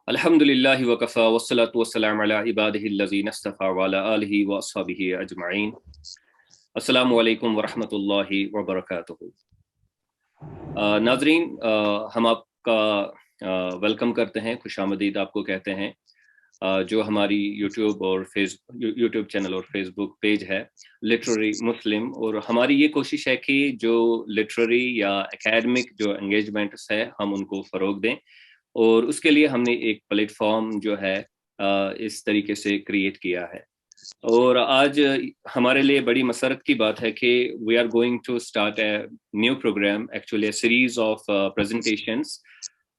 अल्हम्दुलिल्लाहि व कफ़ा वस्सलातु वस्सलामु अला इबादिहिल्लज़ीना इस्तफ़ा व अला आलिहि व अस्हाबिहि अजमईन। अस्सलामु अलैकुम व रहमतुल्लाहि व बरकातुहू। नाज़रीन, हम आपका वेलकम करते हैं, खुशामदीद आपको कहते हैं। जो हमारी यूट्यूब चैनल और फेसबुक पेज है लिटरेरी मुस्लिम, और हमारी ये कोशिश है कि जो लिटरेरी या एकेडमिक जो एंगेजमेंट्स है हम उनको फ़रोग दें, और उसके लिए हमने एक प्लेटफॉर्म जो है इस तरीके से क्रिएट किया है। और आज हमारे लिए बड़ी मसरत की बात है कि we are going to start a new program, actually a series of presentations.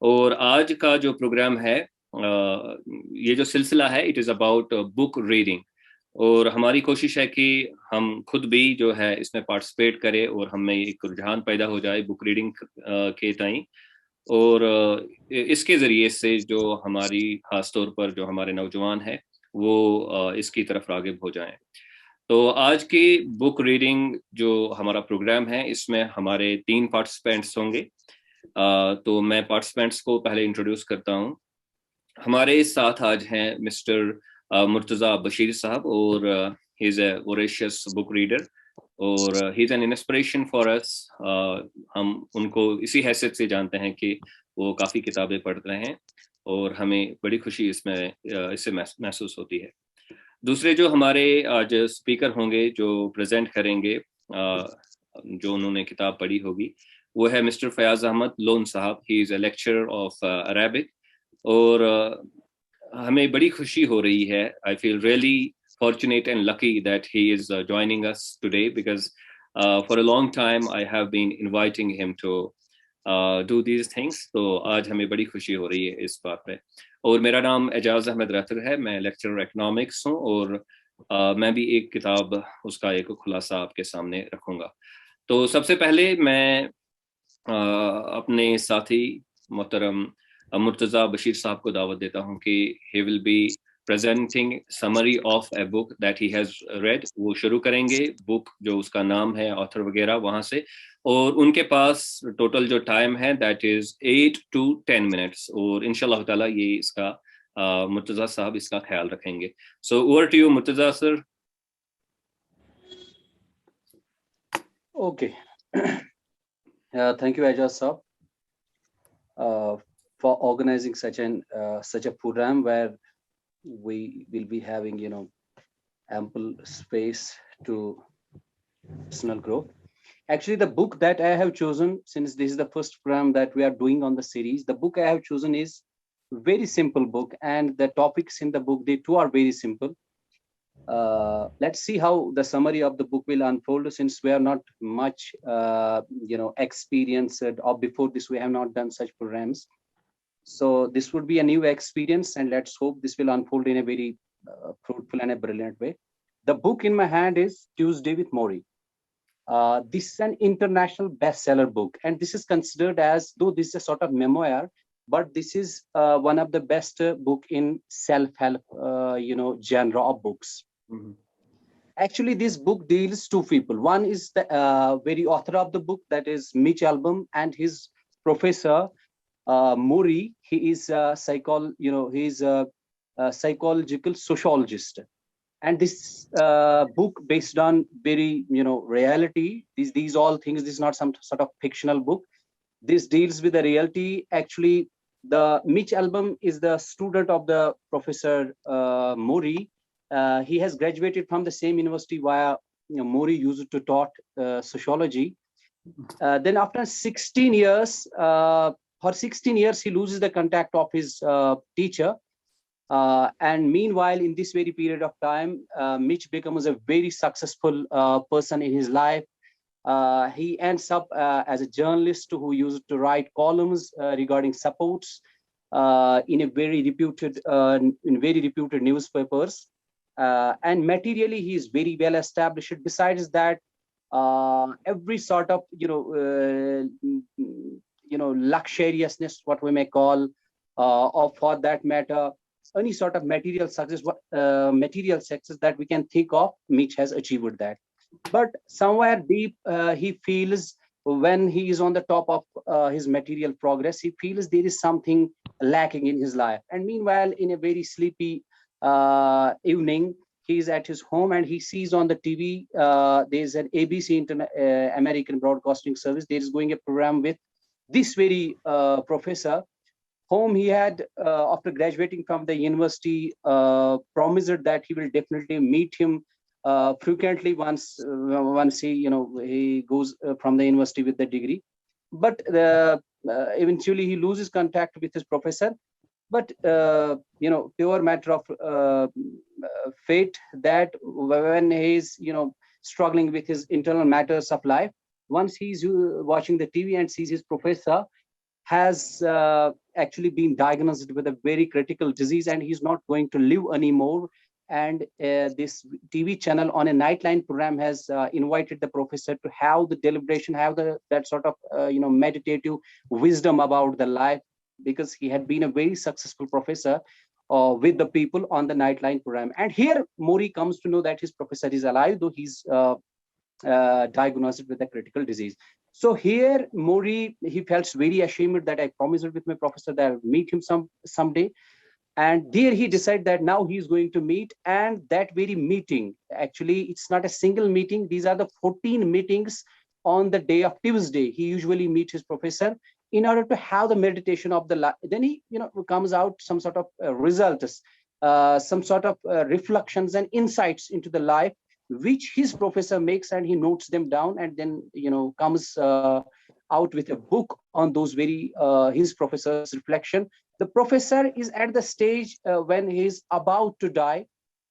और आज का जो प्रोग्राम है, ये जो सिलसिला है, it is about book reading. और हमारी कोशिश है कि हम खुद भी जो है इसमें पार्टिसिपेट करें और हमें एक रुझान पैदा हो जाए बुक रीडिंग के ताई। और इसके ज़रिए से जो हमारी ख़ास तौर पर जो हमारे नौजवान हैं वो इसकी तरफ राग़िब हो जाएं। तो आज की बुक रीडिंग जो हमारा प्रोग्राम है, इसमें हमारे 3 पार्टिसिपेंट्स होंगे। तो मैं पार्टिसिपेंट्स को पहले इंट्रोड्यूस करता हूँ। हमारे साथ आज हैं मिस्टर मुर्तज़ा बशीर साहब, और he is a voracious book reader और he is an inspiration for us. हम उनको इसी हैसियत से जानते हैं कि वो काफ़ी किताबें पढ़ रहे हैं और हमें बड़ी खुशी इससे महसूस होती है। दूसरे जो हमारे आज स्पीकर होंगे, जो प्रेजेंट करेंगे जो उन्होंने किताब पढ़ी होगी, वो है मिस्टर फयाज अहमद लोन साहब। He is a lecturer of Arabic, और हमें बड़ी खुशी हो रही है। I feel really fortunate and lucky that he is joining us today, because for a long time I have been inviting him to do these things. तो आज हमें बड़ी खुशी हो रही है इस बात पे। और मेरा नाम एजाज अहमद रतर है, मैं लेक्चरर इकोनॉमिक्स हूँ, और मैं भी एक किताब उसका एक खुलासा आपके सामने रखूँगा। तो सबसे पहले मैं अपने साथी मोहतरम मुर्तज़ा बशीर साहब को दावत देता हूँ कि he will be presenting summary of a book that he has read। वो शुरू करेंगे बुक जो उसका नाम है, ऑथर वगैरह वहाँ से, और उनके पास टोटल जो टाइम है दैट इज 8 to 10 minutes, और इंशाल्लाह ताला ये इसका मुर्तज़ा साहब इसका ख्याल रखेंगे। So over to you Murtaza sir. Okay. Thank you, Ajaz Saab, for organizing such a program where we will be having, ample space to personal growth. Actually, the book that I have chosen, since this is the first program that we are doing on the series, the book I have chosen is very simple book, and the topics in the book, they too are very simple. Let's see how the summary of the book will unfold, since we are not much experienced, or before this we have not done such programs. So this would be a new experience, and let's hope this will unfold in a very fruitful and a brilliant way. The book in my hand is Tuesday with Moorie. This is an international bestseller book, and this is considered as, though this is a sort of memoir, but this is one of the best book in self-help genre of books. Mm-hmm. Actually, this book deals two people. One is the very author of the book, that is Mitch Albom, and his professor Moorie. He is a psychological sociologist, and this book based on very reality. These all things. This is not some sort of fictional book. This deals with the reality. Actually, the Mitch Albom is the student of the professor Moorie. He has graduated from the same university where Moorie used to taught sociology. Then after 16 years, for 16 years, he loses the contact of his teacher. And meanwhile, in this very period of time, Mitch becomes a very successful person in his life. He ends up as a journalist who used to write columns regarding supports in very reputed newspapers. And materially, he is very well established. Besides that, every sort of luxuriousness, what we may call, or for that matter, any sort of material success that we can think of, Mitch has achieved that. But somewhere deep, he feels, when he is on the top of his material progress, he feels there is something lacking in his life. And meanwhile, in a very sleepy evening, he's at his home and he sees on the TV, there's an ABC American Broadcasting Service. There is going a program with this very professor, whom he had, after graduating from the university, promised that he will definitely meet him frequently once he, he goes from the university with the degree. But eventually he loses contact with his professor. But pure matter of fate, that when he's struggling with his internal matters of life, once he's watching the TV and sees his professor has actually been diagnosed with a very critical disease and he's not going to live anymore. And this TV channel on a nightline program has invited the professor to have the deliberation, have that sort of meditative wisdom about the life, because he had been a very successful professor with the people on the nightline program. And here Moorie comes to know that his professor is alive, though he's diagnosed with a critical disease. So here Moorie, he felt very ashamed that I promised with my professor that I'll meet him someday. And there he decided that now he's going to meet. And that very meeting, actually it's not a single meeting, these are the 14 meetings on the day of Tuesday. He usually meets his professor in order to have the meditation of the life. Then he comes out some sort of results, some sort of reflections and insights into the life, which his professor makes, and he notes them down, and then comes out with a book on those very his professor's reflection. The professor is at the stage when he's about to die.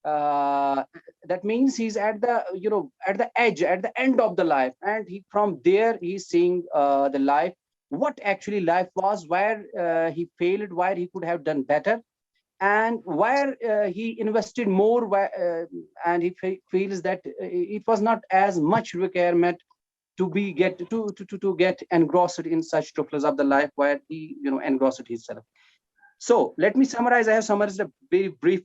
That means he's at the at the edge, at the end of the life, and from there he's seeing the life, what actually life was, where he failed, where he could have done better, and where he invested more, and he feels that it was not as much requirement to get engrossed in such troubles of the life where he engrossed himself. So let me summarize. I have summarized a very brief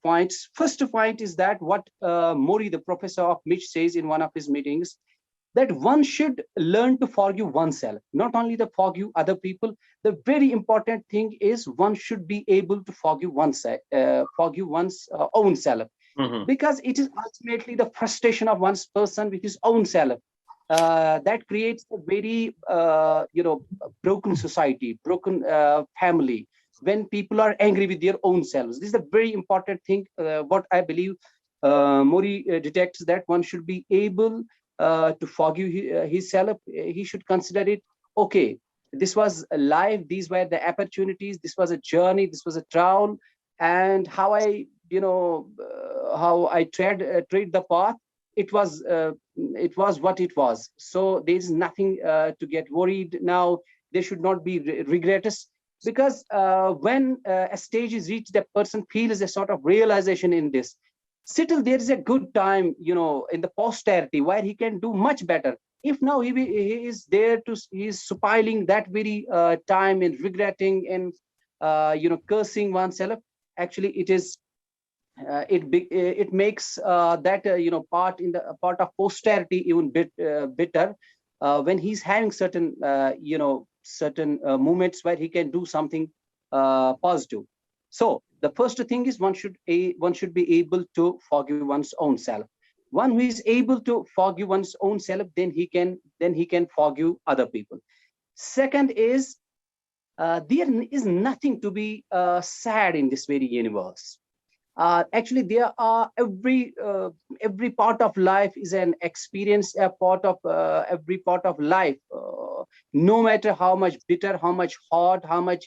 points. First point is that what Moorie, the professor of Mitch, says in one of his meetings, that one should learn to forgive oneself, not only to forgive other people. The very important thing is one should be able to forgive oneself, forgive one's own self, because it is ultimately the frustration of one's person with his own self that creates a very broken society, broken family, when people are angry with their own selves. This is a very important thing. What I believe Moorie detects, that one should be able to forgive his self. He should consider it, okay, this was a life, these were the opportunities, this was a journey, this was a trial, and how I tread the path, it was what it was. So there is nothing to get worried now. There should not be regrets, because when a stage is reached, that person feels a sort of realization in this. Still, there is a good time, in the posterity, where he can do much better. If now he is there to, he is spoiling that very time in regretting and cursing oneself. Actually, it is it makes that part of posterity even bitter when he's having certain moments where he can do something positive. So the first thing is one should be able to forgive one's own self. One who is able to forgive one's own self, then he can forgive other people. Second is there is nothing to be sad in this very universe. Actually, there are every part of life is an experience, a part of every part of life. No matter how much bitter, how much hard, how much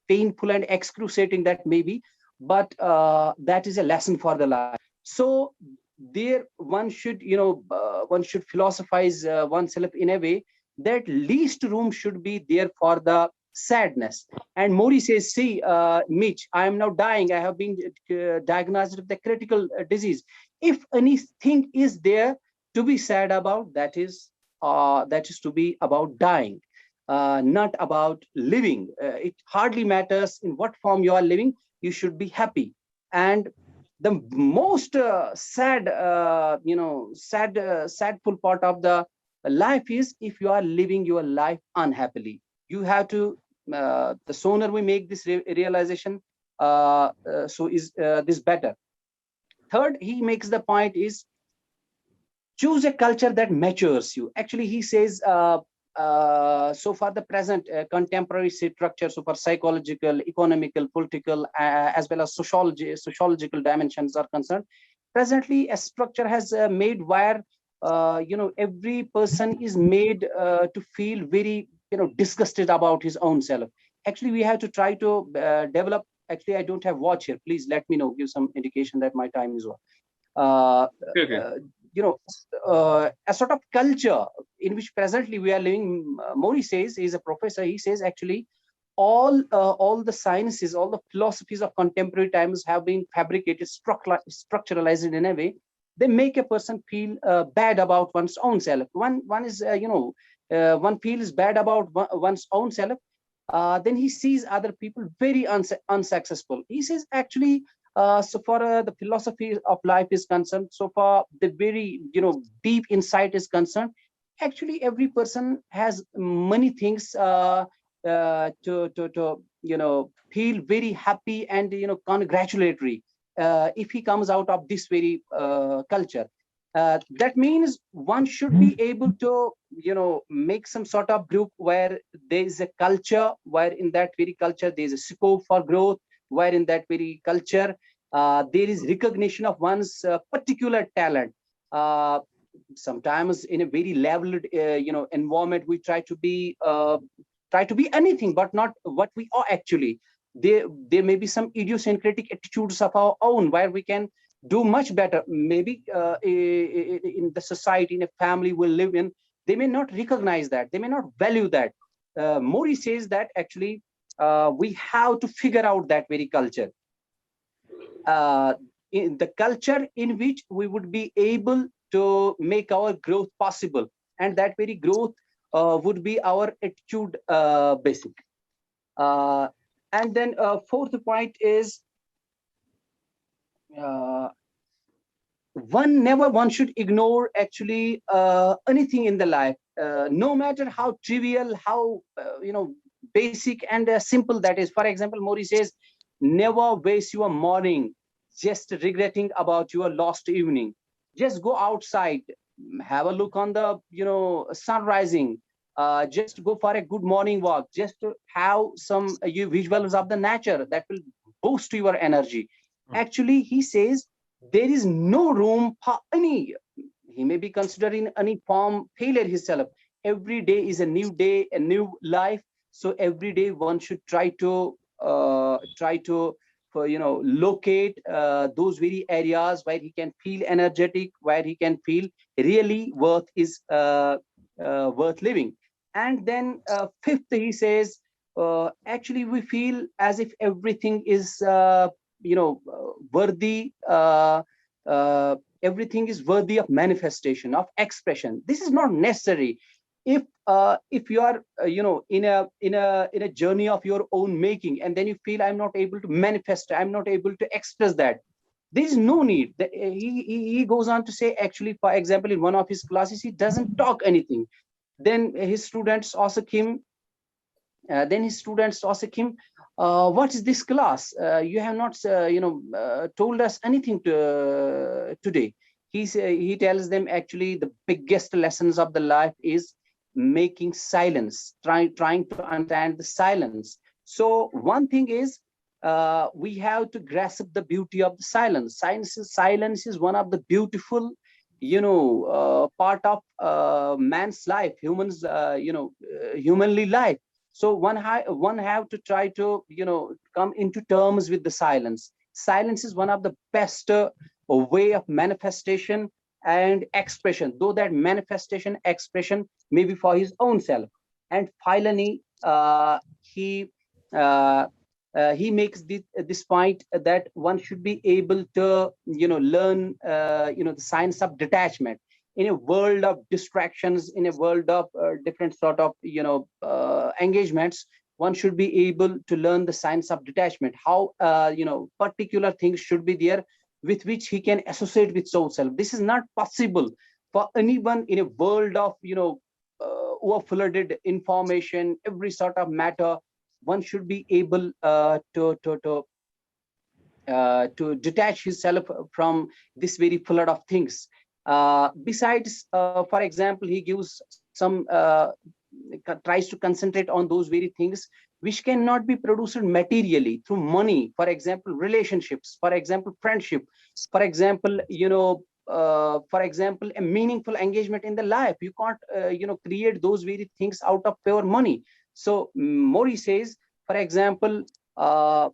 painful and excruciating that may be, but that is a lesson for the life. So there one should philosophize oneself in a way that least room should be there for the sadness. And Moorie says, see, Mitch, I am now dying. I have been diagnosed with a critical disease. If anything is there to be sad about, that is to be about dying, not about living. It hardly matters in what form you are living. You should be happy. And the most sadful part of the life is if you are living your life unhappily. You have to the sooner we make this realization, so is this better. Third, he makes the point is choose a culture that matures you. Actually, he says, so far the present contemporary structure, so far psychological, economical, political, as well as sociological dimensions are concerned, presently a structure has made where every person is made to feel very disgusted about his own self. Actually, we have to try to develop. Actually, I don't have watch here. Please let me know. Give some indication that my time is over. Uh, Okay. uh, a sort of culture in which presently we are living. Moorie says, he's a professor. He says actually all the sciences, all the philosophies of contemporary times have been fabricated, structuralized in a way they make a person feel bad about one's own self. One is one feels bad about one's own self. Then he sees other people very unsuccessful. He says actually, so far the philosophy of life is concerned, so far the very deep insight is concerned, actually every person has many things to feel very happy and congratulatory if he comes out of this very culture. That means one should be able to make some sort of group where there is a culture, where in that very culture there is a scope for growth, where in that very culture there is recognition of one's particular talent. Sometimes in a very leveled environment we try to be anything but not what we are actually. There may be some idiosyncratic attitudes of our own where we can do much better. Maybe in the society, in a family we live in, they may not recognize that, they may not value that. Moorie says that actually we have to figure out that very culture, in the culture in which we would be able to make our growth possible, and that very growth would be our attitude basic. And then fourth point is uh, one should ignore actually anything in the life, no matter how trivial, how basic and simple that is. For example, Moorie says, never waste your morning just regretting about your lost evening. Just go outside, have a look on the sun rising, just go for a good morning walk, just to have some visuals of the nature that will boost your energy. Actually, he says there is no room for any, he may be considering any form failure himself. Every day is a new day, a new life. So every day one should try to for locate those very areas where he can feel energetic, where he can feel really worth living. And then fifth, he says actually we feel as if everything is worthy, uh, everything is worthy of manifestation, of expression. This is not necessary. If you are in a journey of your own making, and then you feel I'm not able to manifest, I'm not able to express that, there is no need. He goes on to say, actually, for example, in one of his classes he doesn't talk anything. Then his students ask him, what is this class? You have not, told us anything today. He tells them, actually, the biggest lessons of the life is making silence, trying to understand the silence. So one thing is, we have to grasp the beauty of the silence. Silence is one of the beautiful, part of man's life, humanly life. So one have to try to come into terms with the silence. Silence is one of the best way of manifestation and expression, though that manifestation expression may be for his own self. And finally uh, he makes this point that one should be able to learn the science of detachment. In a world of distractions, in a world of different sort of engagements, one should be able to learn the science of detachment, how particular things should be there with which he can associate with soul self. This is not possible for anyone in a world of overflooded information, every sort of matter. one should be able to detach himself from this very flood of things. Besides, for example, he gives some tries to concentrate on those very things which cannot be produced materially through money. For example, relationships. For example, friendship. For example, for example, a meaningful engagement in the life. You can't, create those very things out of pure money. So Moorie says, for example,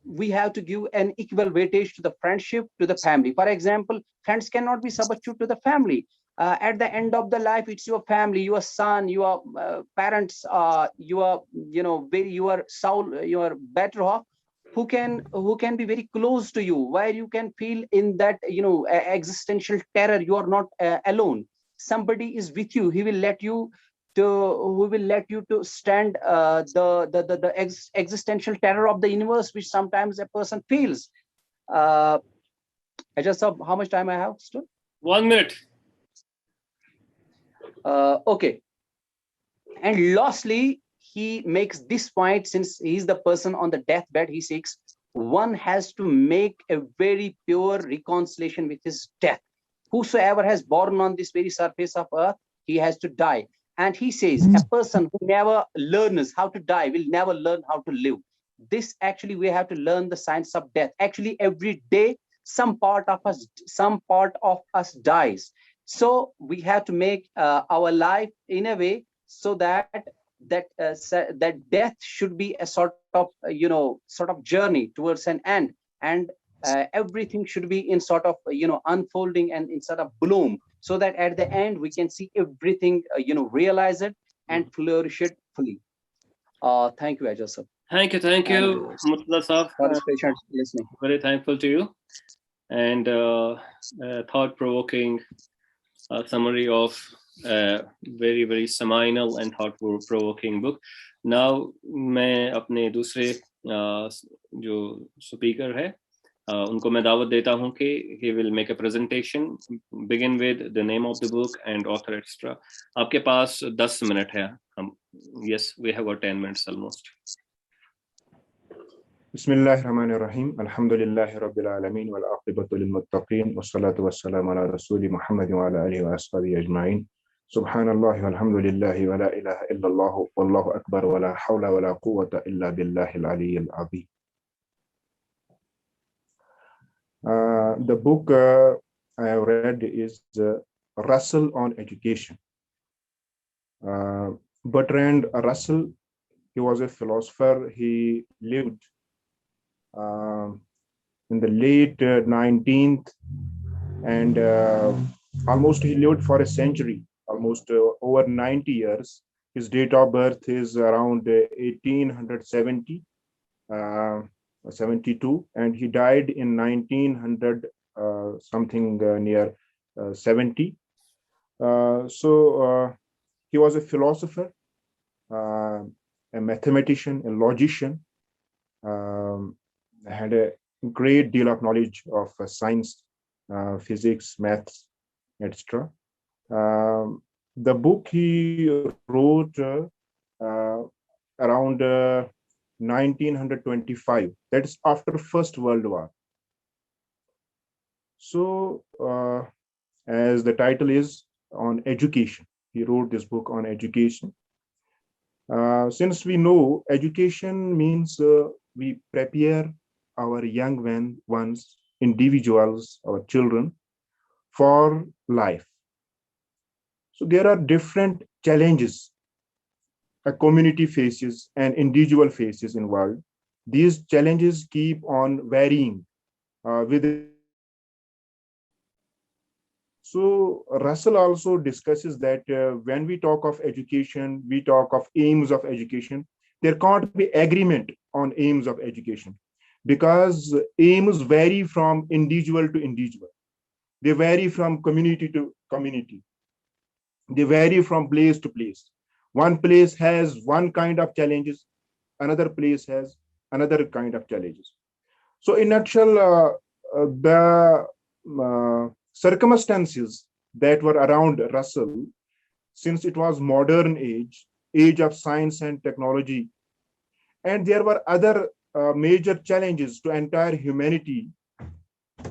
we have to give an equal weightage to the friendship, to the family. For example, friends cannot be substitute to the family. At the end of the life, it's your family, your son, your parents, your, your soul, your better off, who can be very close to you, where you can feel in that, existential terror. You are not alone. Somebody is with you. He will let you to who will let you to stand the existential terror of the universe, which sometimes a person feels. uh, I just saw how much time I have still. 1 minute. Okay. And lastly, he makes this point, since he's the person on the deathbed. He says one has to make a very pure reconciliation with his death. Whosoever has born on this very surface of earth, he has to die. And he says a person who never learns how to die will never learn how to live. This actually, we have to learn the science of death. Actually, every day, some part of us dies. So we have to make our life in a way so that that death should be a sort of sort of journey towards an end. And everything should be in sort of unfolding and in sort of bloom, so that at the end we can see everything realize it and flourish it fully. Thank you, Ajay sir. Thank you, And Murtala Saab. for this patient listening. Very thankful to you. And thought-provoking summary of a very, very seminal and thought-provoking book. Now, मैं अपने दूसरे जो speaker है उनको मैं दावत देता हूँ कि he will make a presentation, begin with the name of the book and author, etc. आपके पास 10 मिनट है. Yes, we have got 10 minutes almost. Bismillahirrahmanirrahim. Alhamdulillahi Rabbil Alameen wal aqibatu lil muttaqeen wassalatu wassalamu ala rasuli Muhammadin wa ala alihi wa ashabihi ajma'in. Subhanallahi walhamdulillahi wa la ilaha illallah wallahu akbar wa la hawla wa la quwwata illa billahil aliyyil azim. The book I have read is Russell on Education. Bertrand Russell, he was a philosopher. He lived in the late 19th, and almost he lived for a century, almost over 90 years. His date of birth is around 1870, 72, and he died in 1900 something near 70. So he was a philosopher, a mathematician, a logician, had a great deal of knowledge of science, physics, maths, etc. The book he wrote around 1925. That is after First World War. So, as the title is, on education. He wrote this book on education. Since we know education means we prepare our young ones, individuals, our children, for life. So there are different challenges a community faces and individual faces in world. These challenges keep on varying with. So Russell also discusses that when we talk of education, we talk of aims of education. There can't be agreement on aims of education because aims vary from individual to individual. They vary from community to community. They vary from place to place. One place has one kind of challenges, another place has another kind of challenges. So in a nutshell, the circumstances that were around Russell, since it was modern age of science and technology, And there were other major challenges to entire humanity,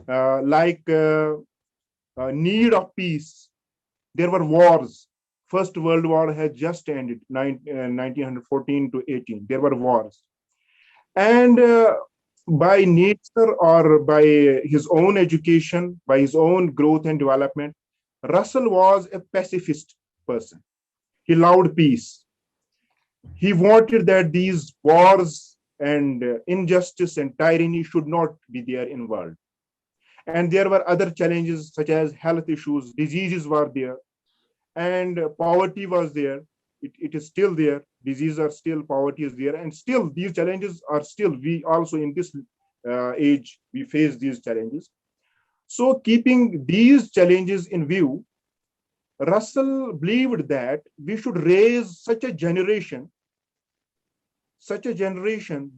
like need of peace. There were wars. First World War had just ended, 1914 to 18. There were wars. And by nature or by his own education, by his own growth and development, Russell was a pacifist person. He loved peace. He wanted that these wars and injustice and tyranny should not be there in the world. And there were other challenges such as health issues, diseases were there, and poverty was there. It is still there. Diseases are still, poverty is there, and still these challenges are still, we also in this age, we face these challenges. So keeping these challenges in view, Russell believed that we should raise such a generation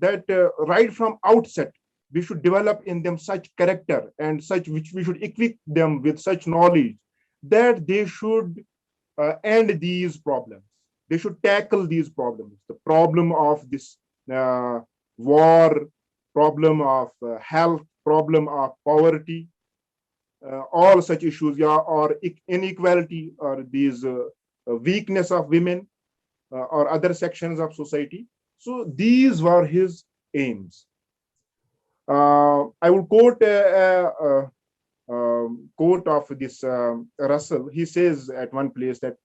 that right from outset, we should develop in them such character and such which we should equip them with such knowledge that they should end these problems. They should tackle these problems. The problem of this war, problem of health, problem of poverty, all such issues, yeah, or inequality, or these weakness of women, or other sections of society. So these were his aims. I will quote quote of this Russell. He says at one place that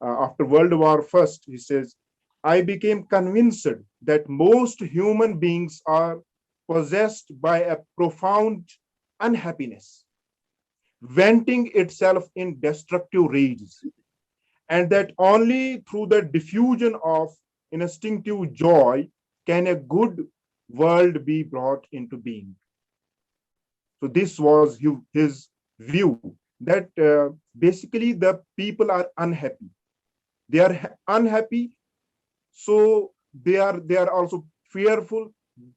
after World War I, he says, I became convinced that most human beings are possessed by a profound unhappiness, venting itself in destructive rages, and that only through the diffusion of instinctive joy can a good world be brought into being. So this was his view, that basically the people are unhappy. They are unhappy, so they are also fearful.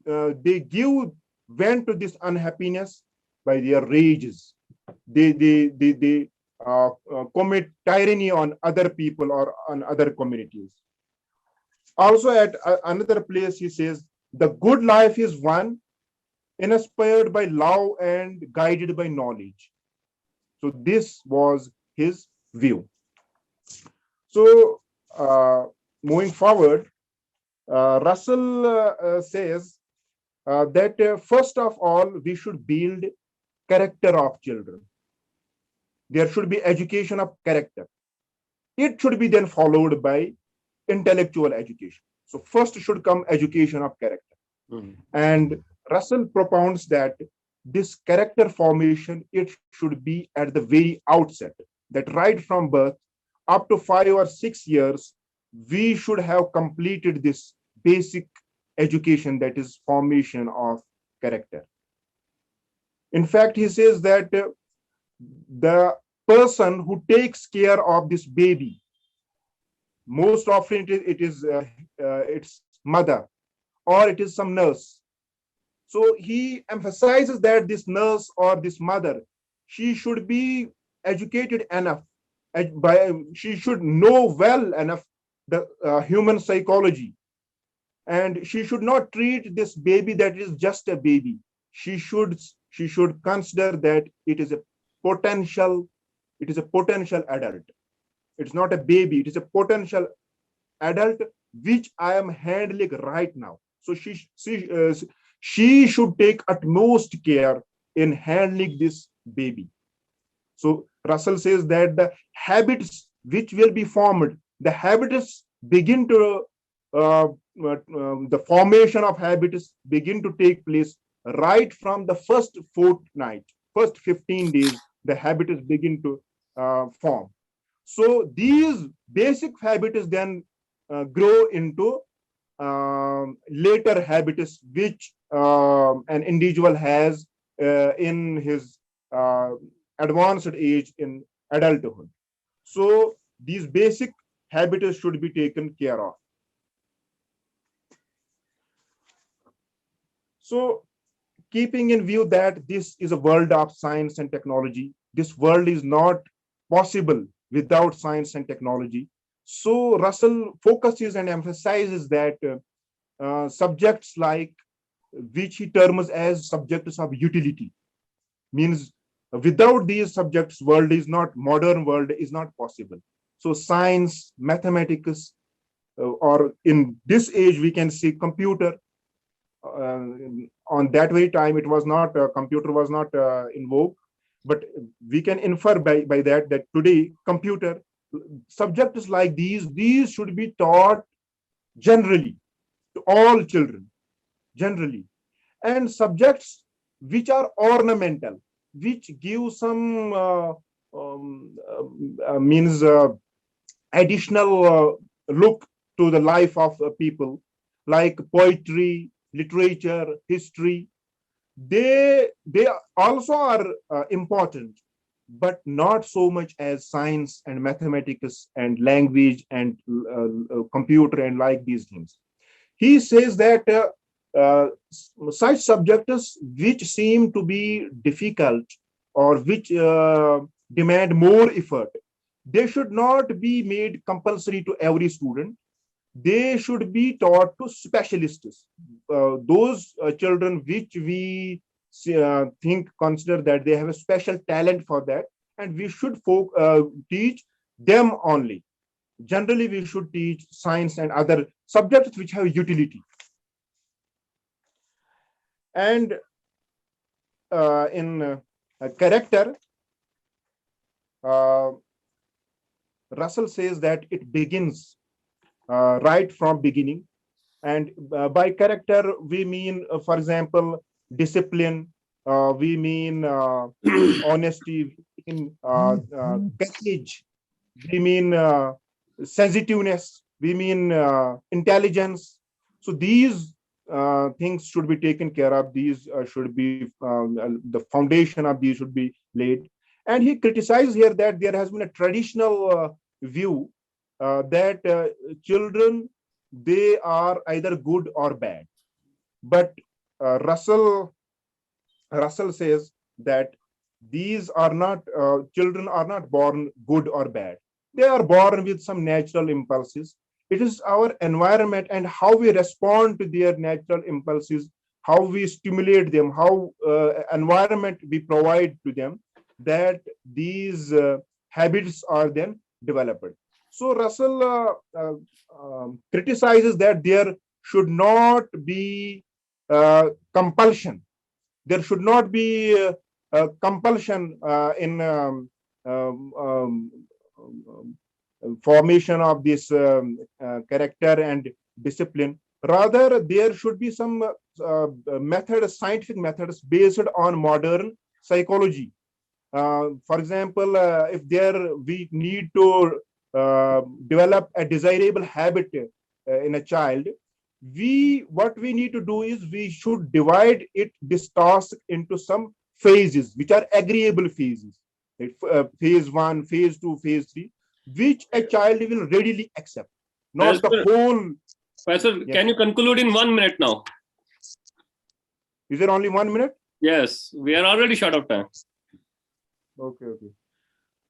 They give vent to this unhappiness by their rages. They commit tyranny on other people or on other communities. Also at another place, he says, the good life is one inspired by love and guided by knowledge. So this was his view. So moving forward, Russell says that first of all, we should build character of children. There should be education of character. It should be then followed by intellectual education. So first should come education of character. And Russell propounds that this character formation, it should be at the very outset, that right from birth up to 5 or 6 years, we should have completed this basic education, that is formation of character. In fact, he says that the person who takes care of this baby, most often it is its mother, or it is some nurse. So he emphasizes that this nurse or this mother, she should be educated enough, she should know well enough the human psychology, and she should not treat this baby that is just a baby. She should consider that it is a potential adult. It's not a baby, it is a potential adult which I am handling right now. So she should take utmost care in handling this baby. So Russell says that the habits which will be formed, the habits begin to the formation of habits begin to take place right from the first fortnight, first 15 days, the habits begin to form. So these basic habits then grow into later habits which an individual has in his advanced age in adulthood. So these basic habits should be taken care of. So keeping in view that this is a world of science and technology, this world is not possible without science and technology. So Russell focuses and emphasizes that subjects like, which he terms as subjects of utility. Means without these subjects, modern world is not possible. So science, mathematics, or in this age we can see computer. uh, on that very time it was not, computer was not in vogue, but we can infer by that today computer subjects like these should be taught generally to all children, generally. And subjects which are ornamental, which give some means additional look to the life of people, like poetry, literature, history. They also are important, but not so much as science and mathematics and language and computer and like these things. He says that such subjects which seem to be difficult or which demand more effort, they should not be made compulsory to every student. They should be taught to specialists, those children which we consider that they have a special talent for that, and we should teach them only. Generally, we should teach science and other subjects which have utility. And in character, Russell says that it begins right from beginning. And by character, we mean, for example, discipline, we mean honesty, we mean courage, we mean sensitiveness, we mean intelligence. So these things should be taken care of. These should be the foundation of these should be laid. And he criticizes here that there has been a traditional view that children, they are either good or bad. But Russell says that these are not, children are not born good or bad. They are born with some natural impulses. It is our environment and how we respond to their natural impulses, how we stimulate them, how environment we provide to them, that these habits are then developed. So Russell criticizes that there should not be compulsion. There should not be compulsion in formation of this character and discipline. Rather, there should be some methods, scientific methods based on modern psychology. For example, if we need to develop a desirable habit in a child, what we need to do is we should divide this task into some phases, which are agreeable phases. Phase 1, phase 2, phase 3, which a child will readily accept, not the whole. Professor, yes. Can you conclude in 1 minute now? Is there only 1 minute? Yes, we are already short of time. Okay.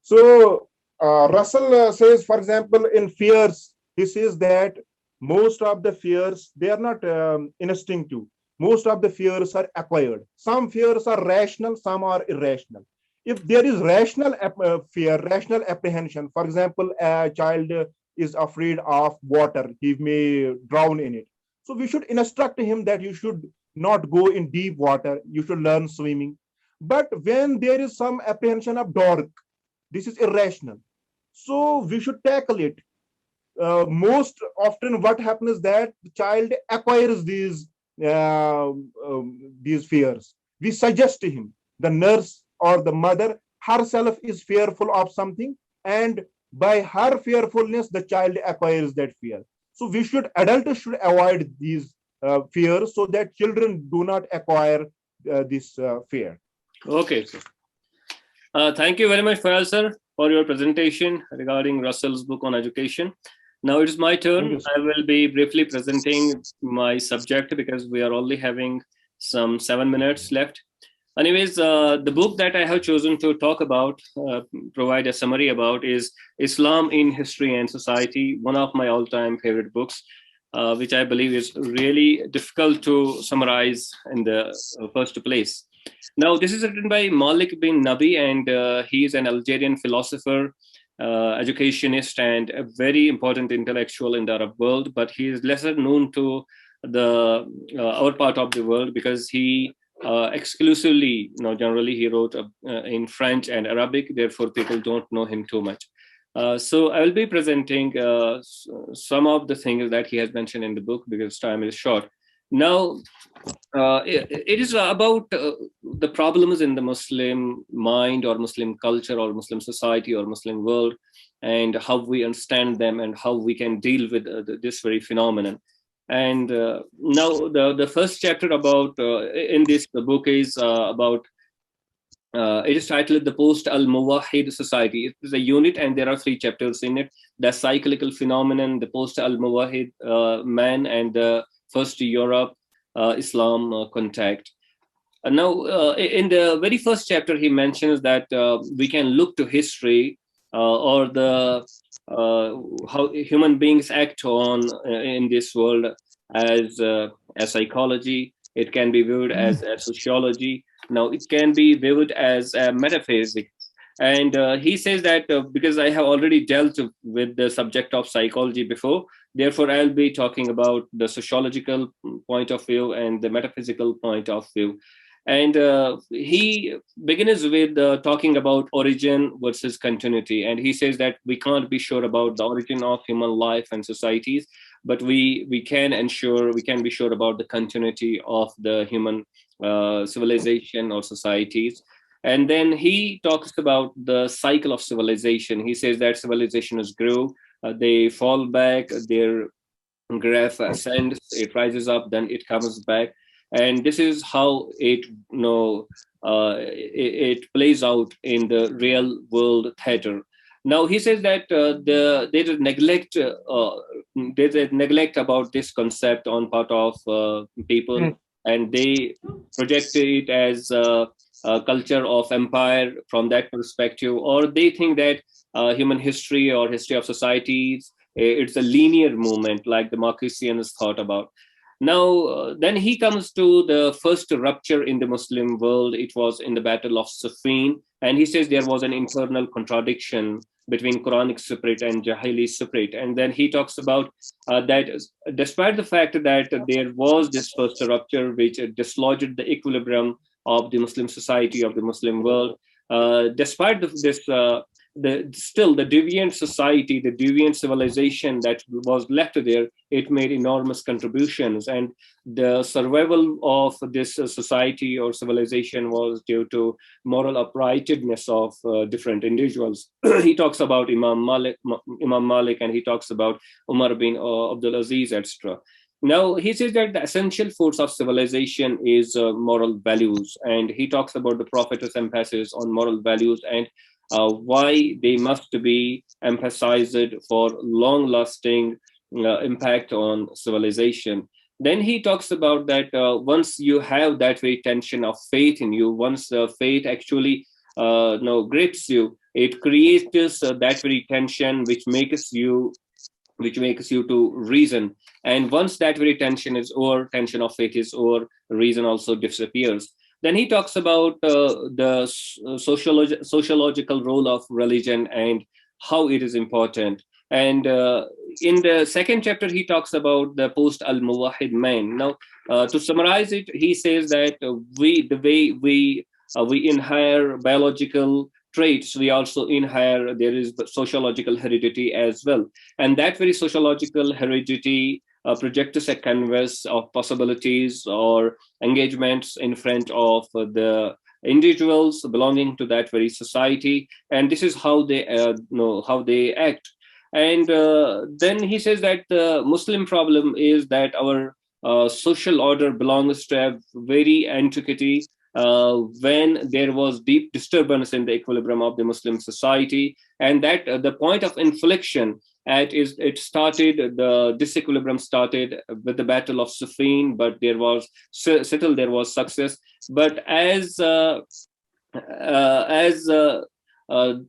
So Russell says, for example, in fears, he says that most of the fears, they are not instinctive. Most of the fears are acquired. Some fears are rational, some are irrational. If there is rational fear, rational apprehension, for example, a child is afraid of water, he may drown in it. So we should instruct him that you should not go in deep water, you should learn swimming. But when there is some apprehension of dark, this is irrational. So we should tackle it. Most often what happens is that the child acquires these fears. We suggest to him, the nurse or the mother herself is fearful of something, and by her fearfulness, the child acquires that fear. So adults should avoid these fears so that children do not acquire this fear. Okay, sir. Thank you very much, Fayal sir, for your presentation regarding Russell's book on education. Now it is my turn. I will be briefly presenting my subject because we are only having some 7 minutes left. Anyways, the book that I have chosen to talk about, provide a summary about, is Islam in History and Society, one of my all-time favorite books. which I believe is really difficult to summarize in the first place. Now, this is written by Malik bin Nabi, and he is an Algerian philosopher, educationist, and a very important intellectual in the Arab world. But he is lesser known to the our part of the world because he exclusively, generally he wrote in French and Arabic. Therefore, people don't know him too much. So I will be presenting some of the things that he has mentioned in the book because time is short. Now, it is about the problems in the Muslim mind or Muslim culture or Muslim society or Muslim world, and how we understand them and how we can deal with this very phenomenon. And now the first chapter about in this the book is about it is titled The Post Al Muwahid Society. It is a unit, and there are 3 chapters in it: the cyclical phenomenon, the post Al Muwahid man, and the first Europe Islam contact. Now, in the very first chapter, he mentions that we can look to history or the how human beings act on in this world as psychology. It can be viewed as a sociology. Now, it can be viewed as a metaphysics. And he says that because I have already dealt with the subject of psychology before, therefore I'll be talking about the sociological point of view and the metaphysical point of view. And he begins with talking about origin versus continuity. And he says that we can't be sure about the origin of human life and societies, but we can ensure, we can be sure about the continuity of the human civilization or societies. And then he talks about the cycle of civilization. He says that civilizations grow, they fall back, their graph ascends, it rises up, then it comes back. And this is how it it plays out in the real world theater. Now he says that there's a neglect about this concept on part of people, and they project it as a culture of empire from that perspective, or they think that human history or history of societies, it's a linear movement like the Marxians thought about. Now, then he comes to the first rupture in the Muslim world. It was in the Battle of Siffin. And he says there was an internal contradiction between Quranic spirit and Jahili spirit. And then he talks about that despite the fact that there was this first rupture which dislodged the equilibrium of the Muslim society, of the Muslim world, despite this still the deviant society, the deviant civilization that was left there, it made enormous contributions, and the survival of this society or civilization was due to moral uprightness of different individuals. He talks about Imam Malik, and he talks about Umar bin Abdul Aziz, etc. Now, he says that the essential force of civilization is moral values, and he talks about the Prophet's emphasis on moral values and why they must be emphasized for long-lasting impact on civilization. Then he talks about that once you have that very tension of faith in you, once faith actually grips you, it creates that very tension which makes you to reason. And once that very tension is over, tension of faith is over, reason also disappears. Then he talks about the sociological role of religion and how it is important. And in the second chapter, he talks about the post al-Muwahid man. Now, to summarize it, he says that we inherit biological traits, we also inherit, there is sociological heredity as well. And that very sociological heredity projects a canvas of possibilities or engagements in front of the individuals belonging to that very society, and this is how they know how they act. And then he says that the Muslim problem is that our social order belongs to a very antiquity when there was deep disturbance in the equilibrium of the Muslim society, and that the point of inflection this disequilibrium started with the Battle of Siffin, but there was success. But as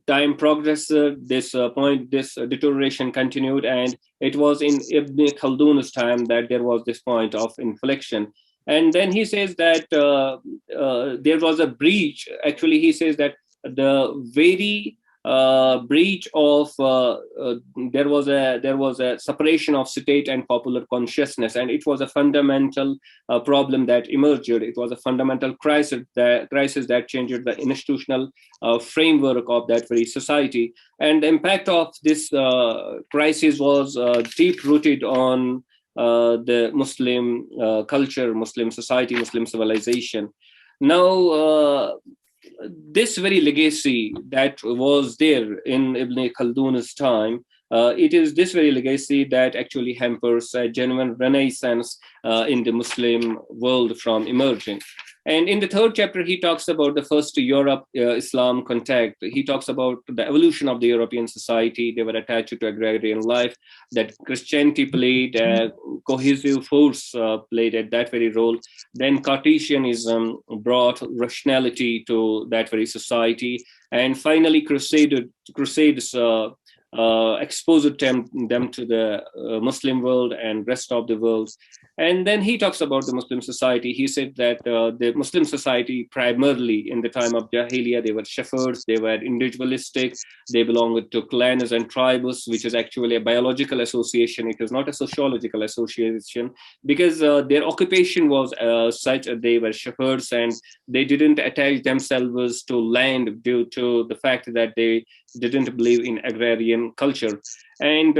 time progressed, this deterioration continued, and it was in Ibn Khaldun's time that there was this point of inflection. And then he says that there was a breach. Actually, he says that the very breach of there was a separation of state and popular consciousness, and it was a fundamental problem that emerged. It was a fundamental crisis that changed the institutional framework of that very society. And the impact of this crisis was deep rooted on the Muslim culture, Muslim society, Muslim civilization. Now, this very legacy that was there in Ibn Khaldun's time, it is this very legacy that actually hampers a genuine renaissance in the Muslim world from emerging. And in the third chapter, he talks about the first Europe-Islam contact. He talks about the evolution of the European society. They were attached to agrarian life, that Christianity played a cohesive force, played at that very role. Then Cartesianism brought rationality to that very society. And finally, crusades exposed them to the Muslim world and rest of the world. And then he talks about the Muslim society. He said that the Muslim society, primarily in the time of Jahiliyyah, they were shepherds, they were individualistic, they belonged to clans and tribes, which is actually a biological association. It is not a sociological association, because their occupation was such that they were shepherds, and they didn't attach themselves to land due to the fact that they didn't believe in agrarian culture. And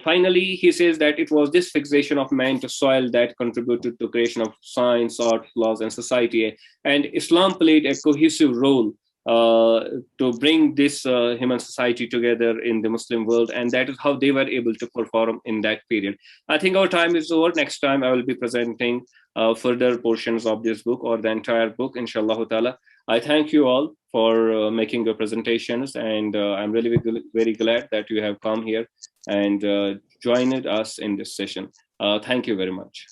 finally, he says that it was this fixation of man to soil that contributed to creation of science, art, laws, and society. And Islam played a cohesive role to bring this human society together in the Muslim world, and that is how they were able to perform in that period. I think our time is over. Next time I will be presenting further portions of this book or the entire book, inshallah ta'ala. I thank you all for making your presentations, and I'm really very glad that you have come here and joined us in this session. Thank you very much.